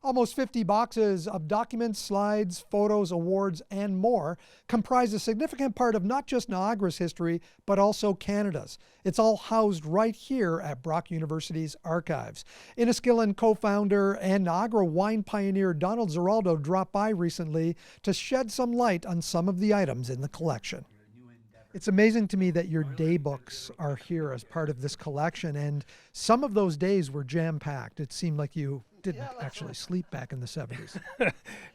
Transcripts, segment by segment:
Almost 50 boxes of documents, slides, photos, awards, and more comprise a significant part of not just Niagara's history, but also Canada's. It's all housed right here at Brock University's archives. Inniskillin co-founder and Niagara wine pioneer Donald Ziraldo dropped by recently to shed some light on some of the items in the collection. It's amazing to me that your day books are here as part of this collection, and some of those days were jam-packed. It seemed like you didn't actually sleep back in the 70s.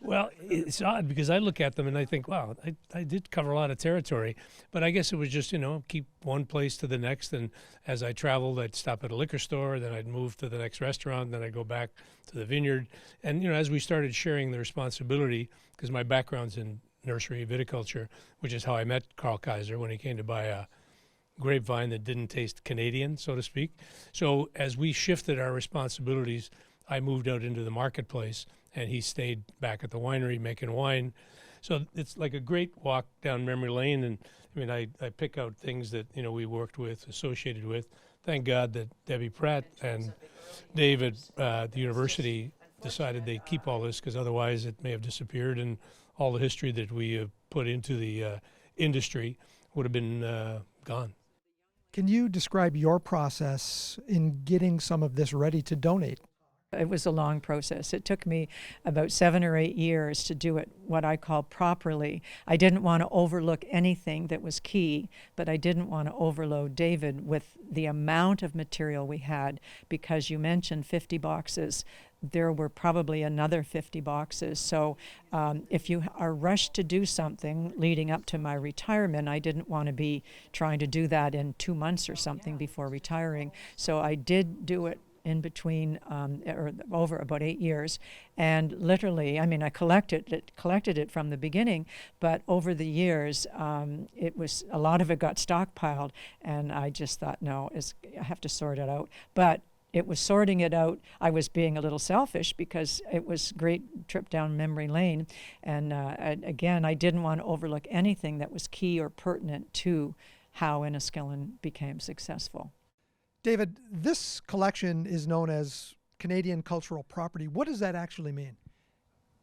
Well, it's odd because I look at them and I think, wow, I did cover a lot of territory, but I guess it was just, keep one place to the next. And as I traveled, I'd stop at a liquor store, then I'd move to the next restaurant, then I'd go back to the vineyard. And, as we started sharing the responsibility, because my background's in nursery viticulture, which is how I met Carl Kaiser when he came to buy a grapevine that didn't taste Canadian, so to speak. So as we shifted our responsibilities, I moved out into the marketplace and he stayed back at the winery making wine. So it's like a great walk down memory lane. And I mean, I pick out things that, we worked with, associated with. Thank God that Debi Pratt and David at the university decided they'd keep all this, because otherwise it may have disappeared and all the history that we have put into the industry would have been gone. Can you describe your process in getting some of this ready to donate? It was a long process. It took me about 7 or 8 years to do it what I call properly. I didn't want to overlook anything that was key, but I didn't want to overload David with the amount of material we had, because you mentioned 50 boxes. There were probably another 50 boxes. So if you are rushed to do something leading up to my retirement, I didn't want to be trying to do that in 2 months or something before retiring. So I did do it in between, or over about 8 years. And literally, I collected it from the beginning, but over the years, it was, a lot of it got stockpiled, and I just thought, no, I have to sort it out. But it was sorting it out. I was being a little selfish because it was a great trip down memory lane. And again, I didn't want to overlook anything that was key or pertinent to how Inniskillin became successful. David, this collection is known as Canadian Cultural Property. What does that actually mean?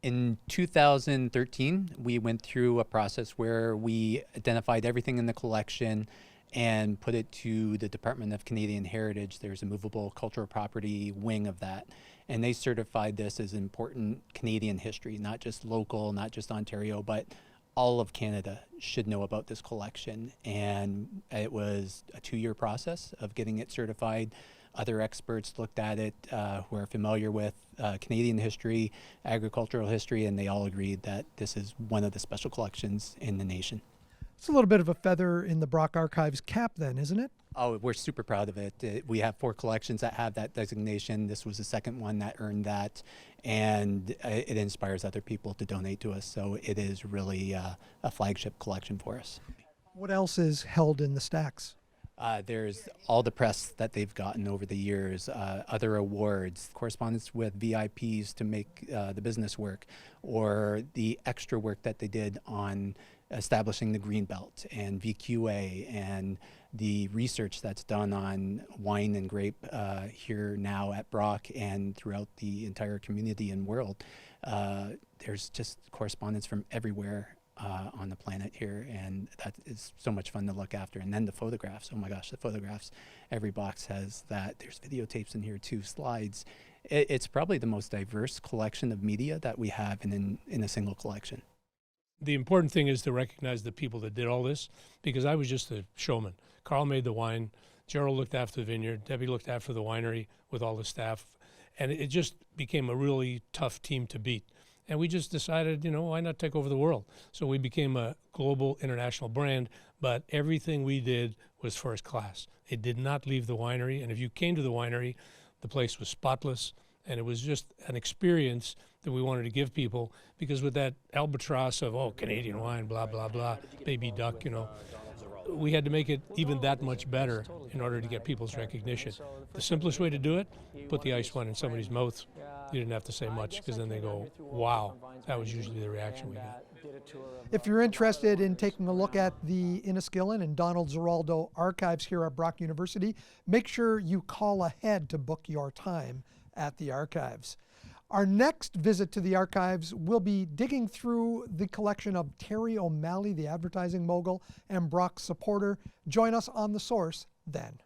In 2013, we went through a process where we identified everything in the collection and put it to the Department of Canadian Heritage. There's a movable cultural property wing of that. And they certified this as important Canadian history, not just local, not just Ontario, but all of Canada should know about this collection. And it was a 2-year process of getting it certified. Other experts looked at it who are familiar with Canadian history, agricultural history, and they all agreed that this is one of the special collections in the nation. It's a little bit of a feather in the Brock Archives cap then, isn't it? Oh, we're super proud of it. We have 4 collections that have that designation. This was the second one that earned that, and it inspires other people to donate to us. So it is really a flagship collection for us. What else is held in the stacks? There's all the press that they've gotten over the years, other awards, correspondence with VIPs to make the business work, or the extra work that they did on establishing the Greenbelt and VQA, and the research that's done on wine and grape here now at Brock and throughout the entire community and world. There's just correspondence from everywhere on the planet here, and that is so much fun to look after. And then the photographs, oh my gosh, the photographs, every box has that. There's videotapes in here too, slides. It's probably the most diverse collection of media that we have in a single collection. The important thing is to recognize the people that did all this, because I was just a showman. Carl made the wine, Gerald looked after the vineyard, Debbie looked after the winery with all the staff, and it just became a really tough team to beat. And we just decided, why not take over the world? So we became a global international brand, but everything we did was first class. It did not leave the winery, and if you came to the winery, the place was spotless, and it was just an experience that we wanted to give people, because with that albatross of, Canadian wine, blah, blah, blah, baby duck, we had to make it even that much better in order to get people's recognition. The simplest way to do it, put the ice wine in somebody's mouth. You didn't have to say much, because then they go, wow. That was usually the reaction we got. If you're interested in taking a look at the Inniskillin and Donald Ziraldo archives here at Brock University, make sure you call ahead to book your time at the archives. Our next visit to the archives will be digging through the collection of Terry O'Malley, the advertising mogul and Brock's supporter. Join us on The Source then.